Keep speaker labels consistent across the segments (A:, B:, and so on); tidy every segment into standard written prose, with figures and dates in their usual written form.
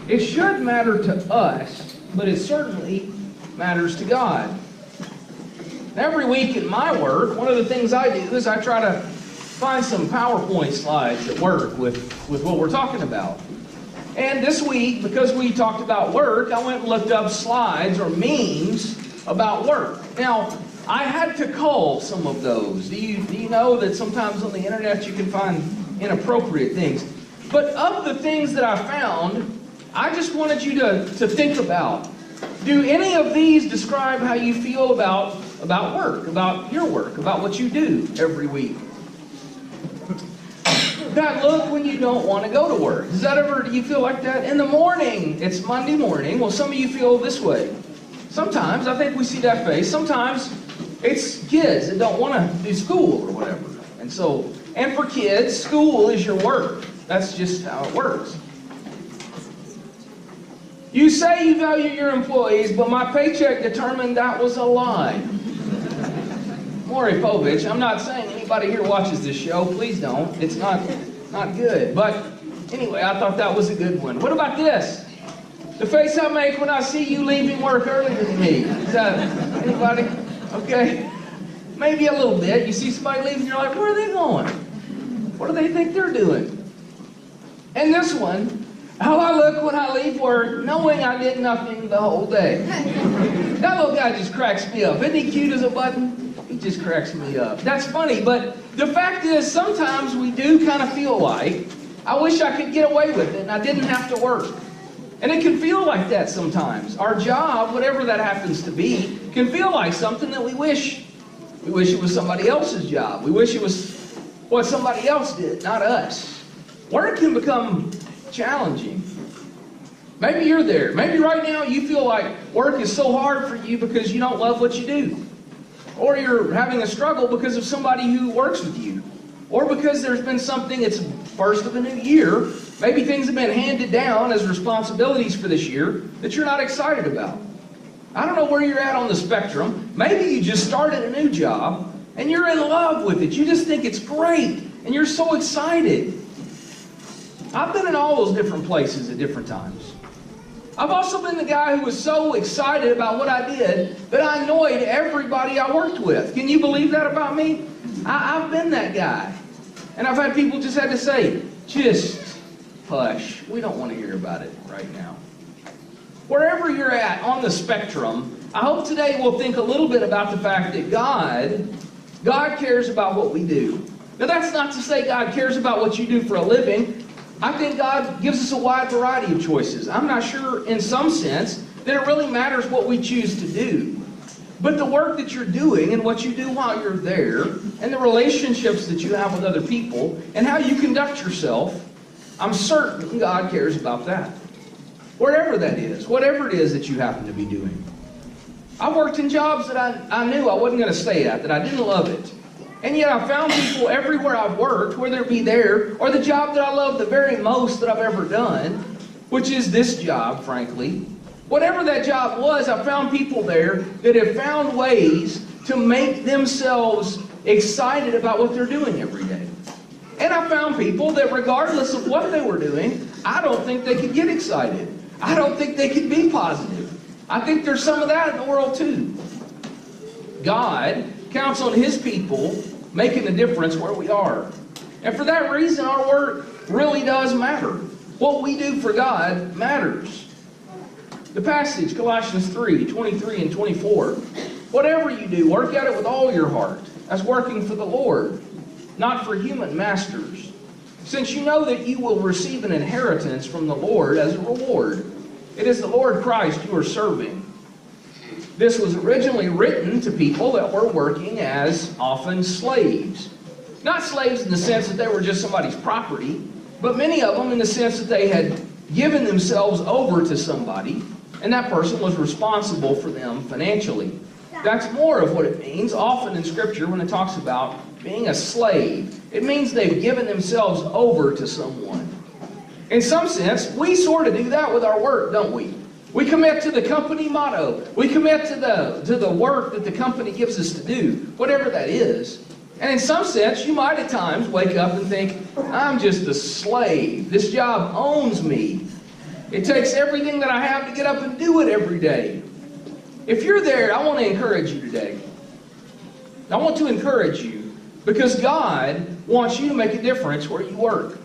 A: It should matter to us, but it certainly matters to God. Every week in my work, one of the things I do is I try to find some PowerPoint slides that work with what we're talking about. And this week, because we talked about work, I went and looked up slides or memes about work. Now, I had to cull some of those. Do you know that sometimes on the internet you can find inappropriate things? But of the things that I found, I just wanted you to think about. Do any of these describe how you feel about work, about your work, about what you do every week? That look when you don't want to go to work. Do you feel like that? In the morning, it's Monday morning. Well, some of you feel this way. Sometimes, I think we see that face. Sometimes it's kids that don't want to do school or whatever. And for kids, school is your work. That's just how it works. You say you value your employees, but my paycheck determined that was a lie. Maury Povich, I'm not saying anybody here watches this show. Please don't. It's not good. But anyway, I thought that was a good one. What about this? The face I make when I see you leaving work earlier than me. Is that anybody? Okay. Maybe a little bit. You see somebody leaving, you're like, where are they going? What do they think they're doing? And this one, how I look when I leave work, knowing I did nothing the whole day. That little guy just cracks me up. Isn't he cute as a button? He just cracks me up. That's funny, but the fact is, sometimes we do kind of feel like, I wish I could get away with it and I didn't have to work. And it can feel like that sometimes. Our job, whatever that happens to be, can feel like something that we wish it was somebody else's job. We wish it was what somebody else did, not us. Work can become challenging. Maybe you're there. Maybe right now you feel like work is so hard for you because you don't love what you do. Or you're having a struggle because of somebody who works with you. Or because there's been something, it's first of a new year, maybe things have been handed down as responsibilities for this year that you're not excited about. I don't know where you're at on the spectrum. Maybe you just started a new job and you're in love with it. You just think it's great and you're so excited. I've been in all those different places at different times. I've also been the guy who was so excited about what I did that I annoyed everybody I worked with. Can you believe that about me? I've been that guy. And I've had people just had to say, just hush. We don't want to hear about it right now. Wherever you're at on the spectrum, I hope today we'll think a little bit about the fact that God cares about what we do. Now that's not to say God cares about what you do for a living. I think God gives us a wide variety of choices. I'm not sure in some sense that it really matters what we choose to do. But the work that you're doing and what you do while you're there and the relationships that you have with other people and how you conduct yourself, I'm certain God cares about that. Wherever that is, whatever it is that you happen to be doing. I worked in jobs that I knew I wasn't going to stay at, that I didn't love it. And yet I found people everywhere I've worked, whether it be there or the job that I love the very most that I've ever done, which is this job, frankly. Whatever that job was, I found people there that have found ways to make themselves excited about what they're doing every day. And I found people that regardless of what they were doing, I don't think they could get excited. I don't think they could be positive. I think there's some of that in the world too. God counts on His people making a difference where we are. And for that reason, our work really does matter. What we do for God matters. The passage, Colossians 3, 23 and 24. Whatever you do, work at it with all your heart, as working for the Lord, not for human masters, since you know that you will receive an inheritance from the Lord as a reward. It is the Lord Christ you are serving. This was originally written to people that were working as often slaves. Not slaves in the sense that they were just somebody's property, but many of them in the sense that they had given themselves over to somebody, and that person was responsible for them financially. That's more of what it means often in Scripture when it talks about being a slave. It means they've given themselves over to someone. In some sense, we sort of do that with our work, don't we? We commit to the company motto. We commit to the work that the company gives us to do, whatever that is. And in some sense, you might at times wake up and think, I'm just a slave. This job owns me. It takes everything that I have to get up and do it every day. If you're there, I want to encourage you today. I want to encourage you because God wants you to make a difference where you work.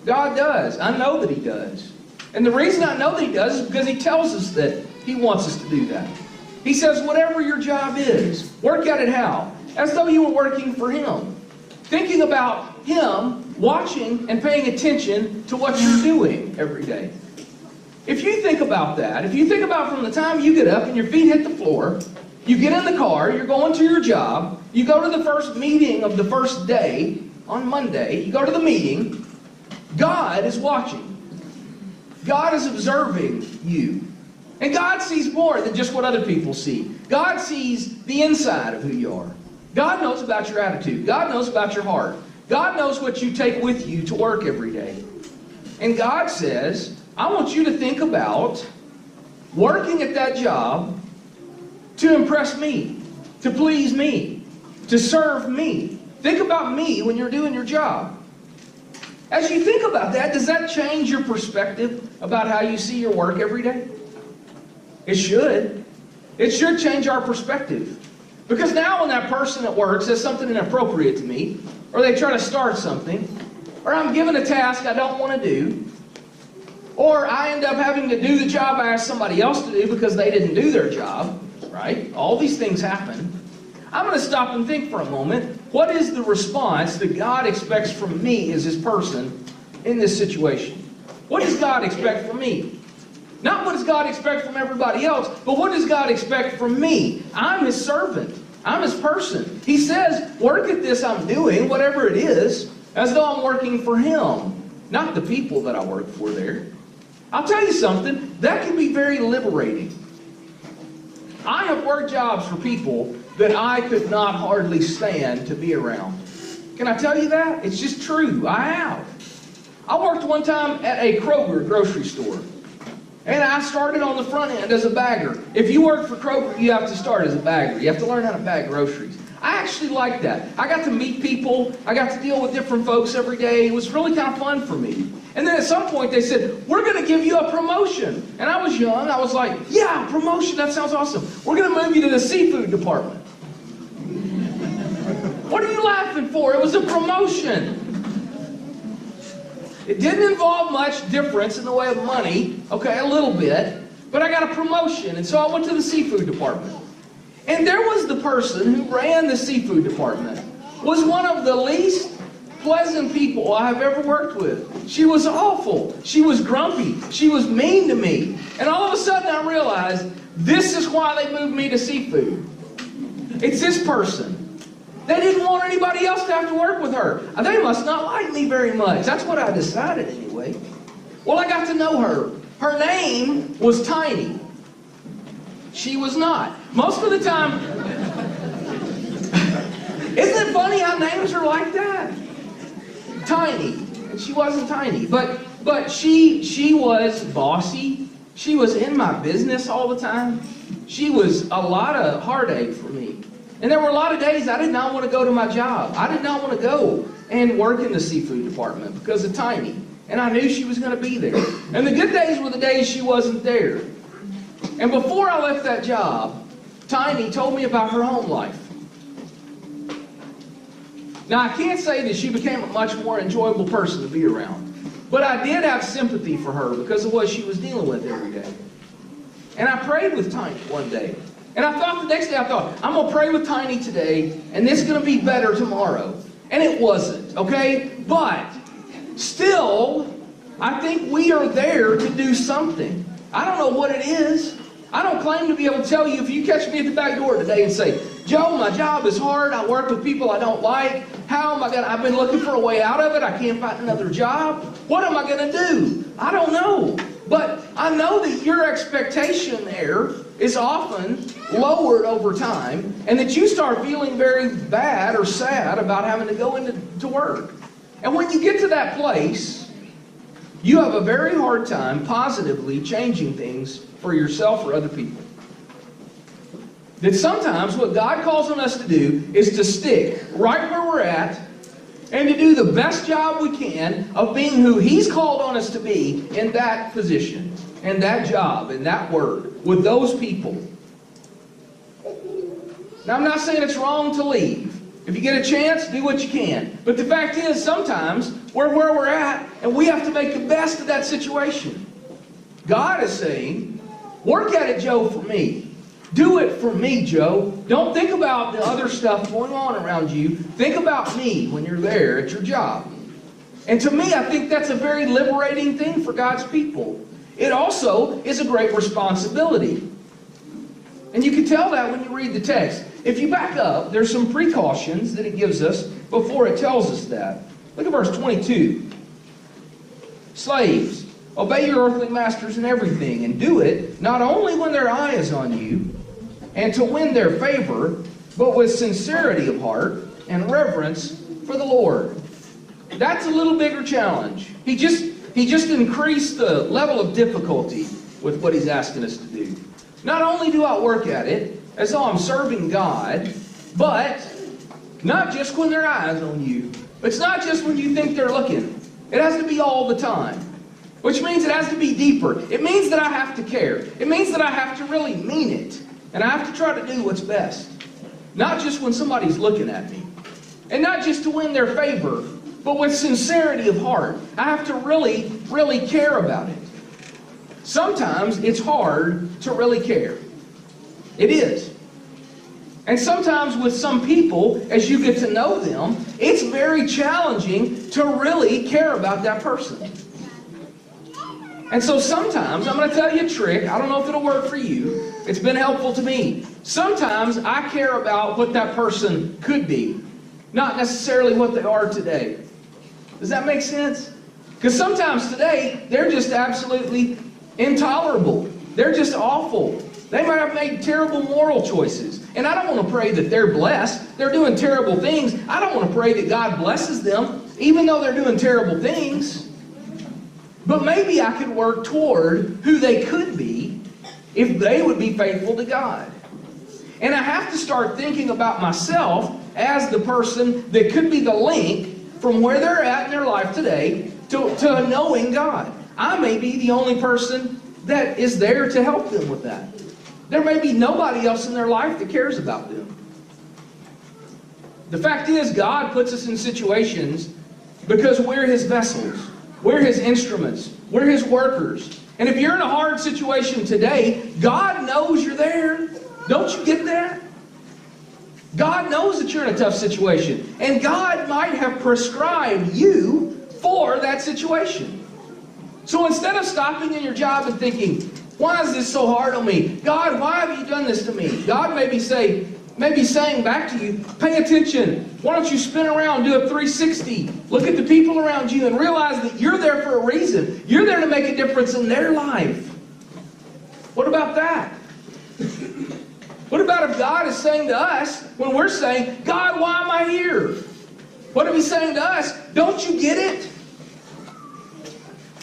A: God does. I know that He does. And the reason I know that He does is because He tells us that He wants us to do that. He says, whatever your job is, work at it how? As though you were working for Him. Thinking about Him, watching and paying attention to what you're doing every day. If you think about that, if you think about from the time you get up and your feet hit the floor, you get in the car, you're going to your job, you go to the first meeting of the first day on Monday, you go to the meeting, God is watching. God is observing you. And God sees more than just what other people see. God sees the inside of who you are. God knows about your attitude. God knows about your heart. God knows what you take with you to work every day. And God says, I want you to think about working at that job to impress me, to please me, to serve me. Think about me when you're doing your job. As you think about that, does that change your perspective about how you see your work every day? It should. It should change our perspective. Because now when that person at work says something inappropriate to me, or they try to start something, or I'm given a task I don't want to do, or I end up having to do the job I asked somebody else to do because they didn't do their job, right? All these things happen. I'm going to stop and think for a moment. What is the response that God expects from me as His person in this situation? What does God expect from me? Not what does God expect from everybody else, but what does God expect from me? I'm His servant. I'm His person. He says, work at this I'm doing, whatever it is, as though I'm working for Him, not the people that I work for there. I'll tell you something, that can be very liberating. I have worked jobs for people that I could not hardly stand to be around. Can I tell you that? It's just true. I have. I worked one time at a Kroger grocery store. And I started on the front end as a bagger. If you work for Kroger, you have to start as a bagger. You have to learn how to bag groceries. I actually liked that. I got to meet people. I got to deal with different folks every day. It was really kind of fun for me. And then at some point they said, we're going to give you a promotion. And I was young. I was like, yeah, promotion. That sounds awesome. We're going to move you to the seafood department. What are you laughing for? It was a promotion. It didn't involve much difference in the way of money, okay, a little bit, but I got a promotion, and so I went to the seafood department. And there was the person who ran the seafood department, was one of the least pleasant people I have ever worked with. She was awful. She was grumpy. She was mean to me. And all of a sudden I realized, this is why they moved me to seafood. It's this person. They didn't want anybody else to have to work with her. They must not like me very much. That's what I decided anyway. Well, I got to know her. Her name was Tiny. She was not. Most of the time, isn't it funny how names are like that? Tiny. And she wasn't tiny. But she was bossy. She was in my business all the time. She was a lot of heartache for me. And there were a lot of days I did not want to go to my job. I did not want to go and work in the seafood department because of Tiny. And I knew she was going to be there. And the good days were the days she wasn't there. And before I left that job, Tiny told me about her home life. Now, I can't say that she became a much more enjoyable person to be around. But I did have sympathy for her because of what she was dealing with every day. And I prayed with Tiny one day. And I thought the next day, I'm going to pray with Tiny today, and it's going to be better tomorrow. And it wasn't, okay? But still, I think we are there to do something. I don't know what it is. I don't claim to be able to tell you if you catch me at the back door today and say, Joe, my job is hard. I work with people I don't like. How am I going to, I've been looking for a way out of it. I can't find another job. What am I going to do? I don't know. But I know that your expectation there is often lowered over time, and that you start feeling very bad or sad about having to go into work. And when you get to that place, you have a very hard time positively changing things for yourself or other people. That sometimes what God calls on us to do is to stick right where we're at and to do the best job we can of being who He's called on us to be in that position, in that job, in that word, with those people. Now, I'm not saying it's wrong to leave. If you get a chance, do what you can. But the fact is, sometimes we're where we're at, and we have to make the best of that situation. God is saying, work at it, Joe, for me. Do it for me, Joe. Don't think about the other stuff going on around you. Think about me when you're there at your job. And to me, I think that's a very liberating thing for God's people. It also is a great responsibility. And you can tell that when you read the text. If you back up, there's some precautions that it gives us before it tells us that. Look at verse 22. Slaves, obey your earthly masters in everything, and do it not only when their eye is on you, and to win their favor, but with sincerity of heart and reverence for the Lord. That's a little bigger challenge. He just increased the level of difficulty with what He's asking us to do. Not only do I work at it as though I'm serving God, but not just when their eyes on you. It's not just when you think they're looking. It has to be all the time. Which means it has to be deeper. It means that I have to care. It means that I have to really mean it. And I have to try to do what's best. Not just when somebody's looking at me. And not just to win their favor, but with sincerity of heart. I have to really, really care about it. Sometimes it's hard to really care. It is. And sometimes with some people, as you get to know them, it's very challenging to really care about that person. And so sometimes, I'm going to tell you a trick. I don't know if it'll work for you. It's been helpful to me. Sometimes I care about what that person could be, not necessarily what they are today. Does that make sense? Because sometimes today, they're just absolutely intolerable. They're just awful. They might have made terrible moral choices. And I don't want to pray that they're blessed. They're doing terrible things. I don't want to pray that God blesses them, even though they're doing terrible things. But maybe I could work toward who they could be if they would be faithful to God. And I have to start thinking about myself as the person that could be the link from where they're at in their life today to knowing God. I may be the only person that is there to help them with that. There may be nobody else in their life that cares about them. The fact is, God puts us in situations because we're His vessels. We're His instruments. We're His workers. And if you're in a hard situation today, God knows you're there. Don't you get that? God knows that you're in a tough situation. And God might have prescribed you for that situation. So instead of stopping in your job and thinking, why is this so hard on me? God, why have you done this to me? God may be saying back to you, pay attention. Why don't you spin around, do a 360. Look at the people around you and realize that you're there for a reason. You're there to make a difference in their life. What about that? What about if God is saying to us, when we're saying, God, why am I here? What if He's saying to us, don't you get it?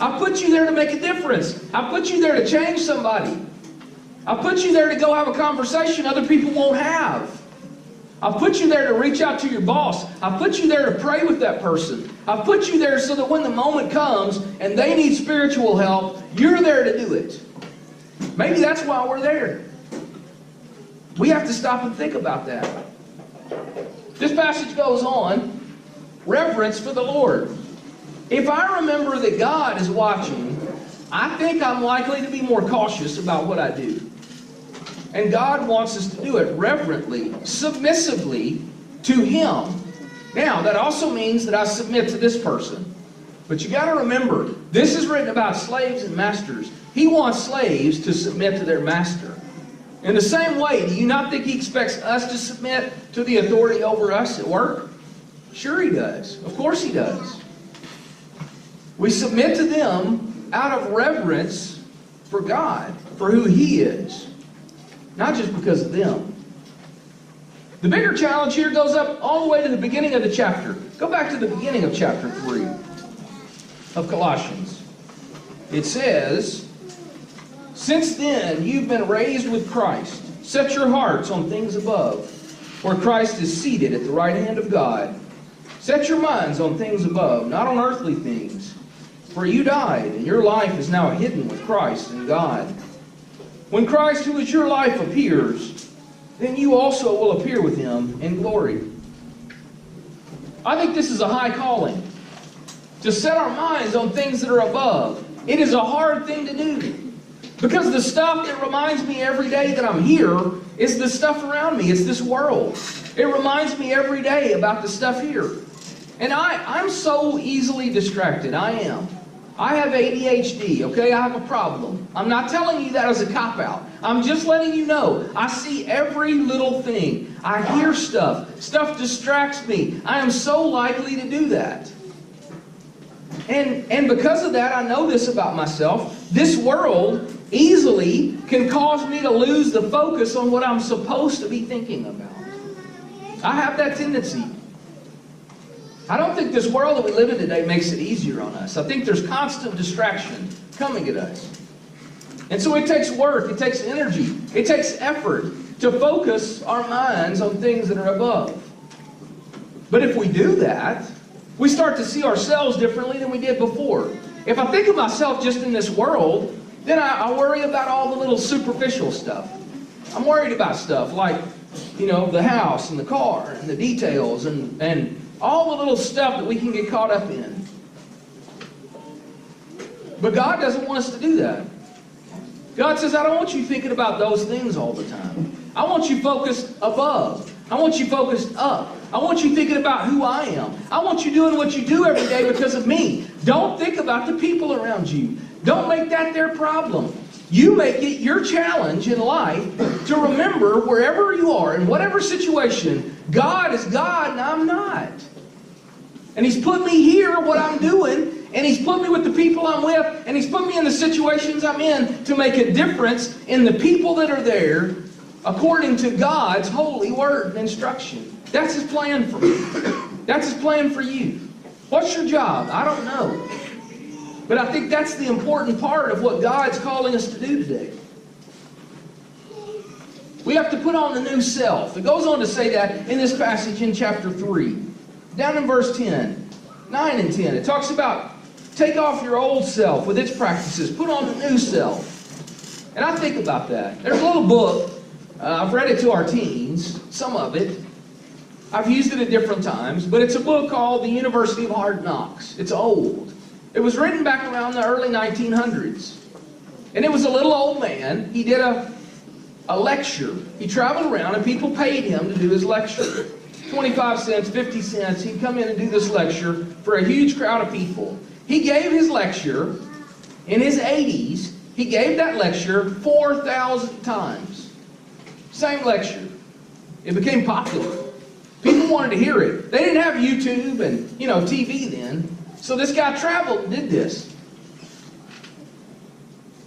A: I put you there to make a difference. I put you there to change somebody. I put you there to go have a conversation other people won't have. I put you there to reach out to your boss. I put you there to pray with that person. I put you there so that when the moment comes and they need spiritual help, you're there to do it. Maybe that's why we're there. We have to stop and think about that. This passage goes on, reverence for the Lord. If I remember that God is watching, I think I'm likely to be more cautious about what I do. And God wants us to do it reverently, submissively to Him. Now, that also means that I submit to this person. But you got to remember, this is written about slaves and masters. He wants slaves to submit to their master. In the same way, do you not think He expects us to submit to the authority over us at work? Sure He does. Of course He does. We submit to them out of reverence for God, for who He is. Not just because of them. The bigger challenge here goes up all the way to the beginning of the chapter. Go back to the beginning of chapter 3 of Colossians. It says, since then you've been raised with Christ. Set your hearts on things above, where Christ is seated at the right hand of God. Set your minds on things above, not on earthly things. For you died, and your life is now hidden with Christ in God. When Christ, who is your life, appears, then you also will appear with Him in glory. I think this is a high calling, to set our minds on things that are above. It is a hard thing to do, because the stuff that reminds me every day that I'm here is the stuff around me. It's this world. It reminds me every day about the stuff here. And I'm so easily distracted. I am. I have ADHD, okay? I have a problem. I'm not telling you that as a cop-out. I'm just letting you know. I see every little thing. I hear stuff. Stuff distracts me. I am so likely to do that. And because of that, I know this about myself. This world easily can cause me to lose the focus on what I'm supposed to be thinking about. I have that tendency. I don't think this world that we live in today makes it easier on us. I think there's constant distraction coming at us. And so it takes work, it takes energy, it takes effort to focus our minds on things that are above. But if we do that, we start to see ourselves differently than we did before. If I think of myself just in this world, then I worry about all the little superficial stuff. I'm worried about stuff like, the house and the car and the details and all the little stuff that we can get caught up in. But God doesn't want us to do that. God says, I don't want you thinking about those things all the time. I want you focused above. I want you focused up. I want you thinking about who I am. I want you doing what you do every day because of me. Don't think about the people around you. Don't make that their problem. You make it your challenge in life to remember wherever you are, in whatever situation, God is God and I'm not. And He's put me here, what I'm doing, and He's put me with the people I'm with, and He's put me in the situations I'm in to make a difference in the people that are there according to God's holy word and instruction. That's His plan for me. That's His plan for you. What's your job? I don't know. But I think that's the important part of what God's calling us to do today. We have to put on the new self. It goes on to say that in this passage in chapter 3. Down in verse 10, 9 and 10, it talks about take off your old self with its practices. Put on the new self. And I think about that. There's a little book. I've read it to our teens, some of it. I've used it at different times. But it's a book called The University of Hard Knocks. It's old. It was written back around the early 1900s. And it was a little old man. He did a lecture. He traveled around and people paid him to do his lecture. 25 cents, 50 cents. He'd come in and do this lecture for a huge crowd of people. He gave his lecture in his 80s. He gave that lecture 4,000 times. Same lecture. It became popular. People wanted to hear it. They didn't have YouTube and, TV then. So this guy traveled and did this.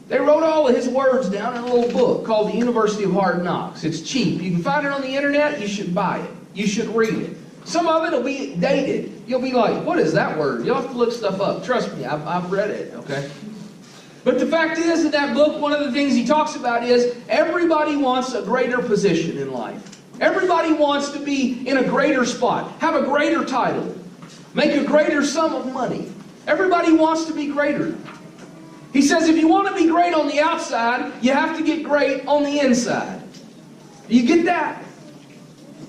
A: They wrote all of his words down in a little book called The University of Hard Knocks. It's cheap. You can find it on the internet. You should buy it. You should read it. Some of it will be dated. You'll be like, what is that word? You'll have to look stuff up. Trust me, I've read it, okay? But the fact is, in that book, one of the things he talks about is everybody wants a greater position in life. Everybody wants to be in a greater spot, have a greater title, make a greater sum of money. Everybody wants to be greater. He says if you want to be great on the outside, you have to get great on the inside. You get that?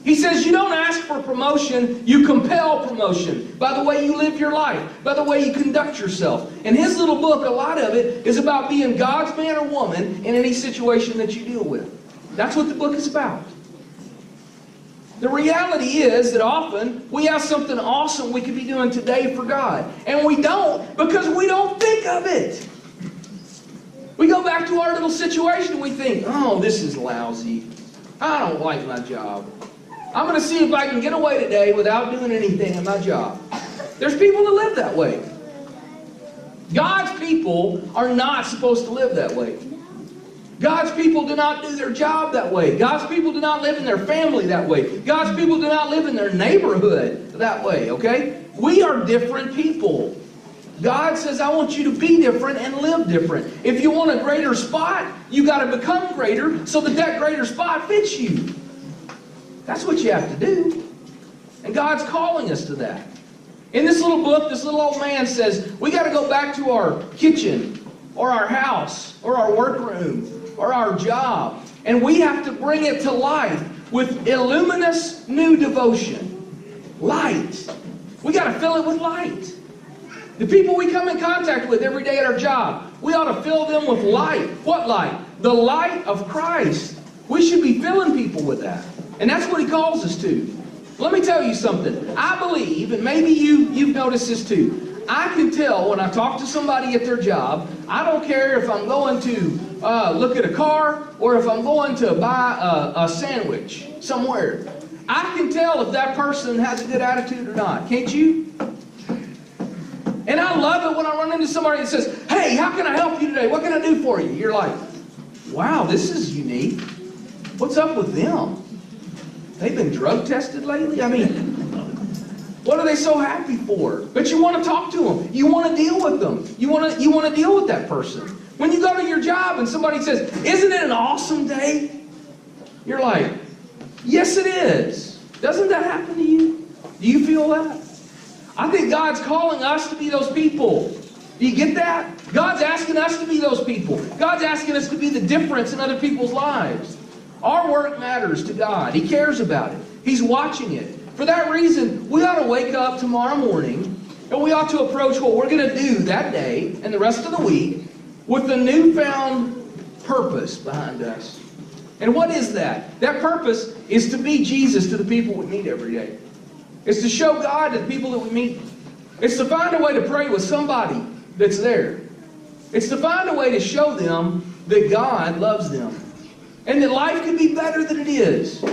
A: He says you don't ask for promotion, you compel promotion by the way you live your life, by the way you conduct yourself. In his little book, a lot of it is about being God's man or woman in any situation that you deal with. That's what the book is about. The reality is that often we have something awesome we could be doing today for God. And we don't because we don't think of it. We go back to our little situation and we think, oh, this is lousy. I don't like my job. I'm going to see if I can get away today without doing anything in my job. There's people that live that way. God's people are not supposed to live that way. God's people do not do their job that way. God's people do not live in their family that way. God's people do not live in their neighborhood that way, okay? We are different people. God says, I want you to be different and live different. If you want a greater spot, you got to become greater so that that greater spot fits you. That's what you have to do. And God's calling us to that. In this little book, this little old man says, we got to go back to our kitchen, or our house, or our workroom, or our job. And we have to bring it to life with illuminous new devotion. Light. We got to fill it with light. The people we come in contact with every day at our job, we ought to fill them with light. What light? The light of Christ. We should be filling people with that. And that's what He calls us to. Let me tell you something. I believe, and maybe you've noticed this too, I can tell when I talk to somebody at their job, I don't care if I'm going to look at a car or if I'm going to buy a sandwich somewhere. I can tell if that person has a good attitude or not. Can't you? And I love it when I run into somebody that says, hey, how can I help you today? What can I do for you? You're like, wow, this is unique. What's up with them? They've been drug tested lately? I mean, what are they so happy for? But you want to talk to them. You want to deal with them. You want to deal with that person. When you go to your job and somebody says, isn't it an awesome day? You're like, yes, it is. Doesn't that happen to you? Do you feel that? I think God's calling us to be those people. Do you get that? God's asking us to be those people. God's asking us to be the difference in other people's lives. Our work matters to God. He cares about it. He's watching it. For that reason, we ought to wake up tomorrow morning and we ought to approach what we're going to do that day and the rest of the week with a newfound purpose behind us. And what is that? That purpose is to be Jesus to the people we meet every day. It's to show God to the people that we meet. It's to find a way to pray with somebody that's there. It's to find a way to show them that God loves them. And that life could be better than it is.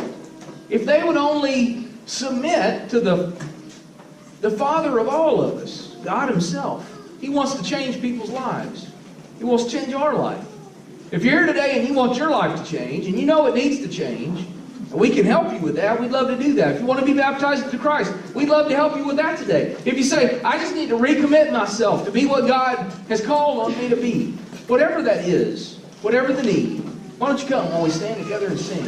A: If they would only submit to the Father of all of us, God Himself. He wants to change people's lives. He wants to change our life. If you're here today and you want your life to change, and you know it needs to change, and we can help you with that, we'd love to do that. If you want to be baptized into Christ, we'd love to help you with that today. If you say, I just need to recommit myself to be what God has called on me to be, whatever that is, whatever the need, why don't you come while we stand together and sing?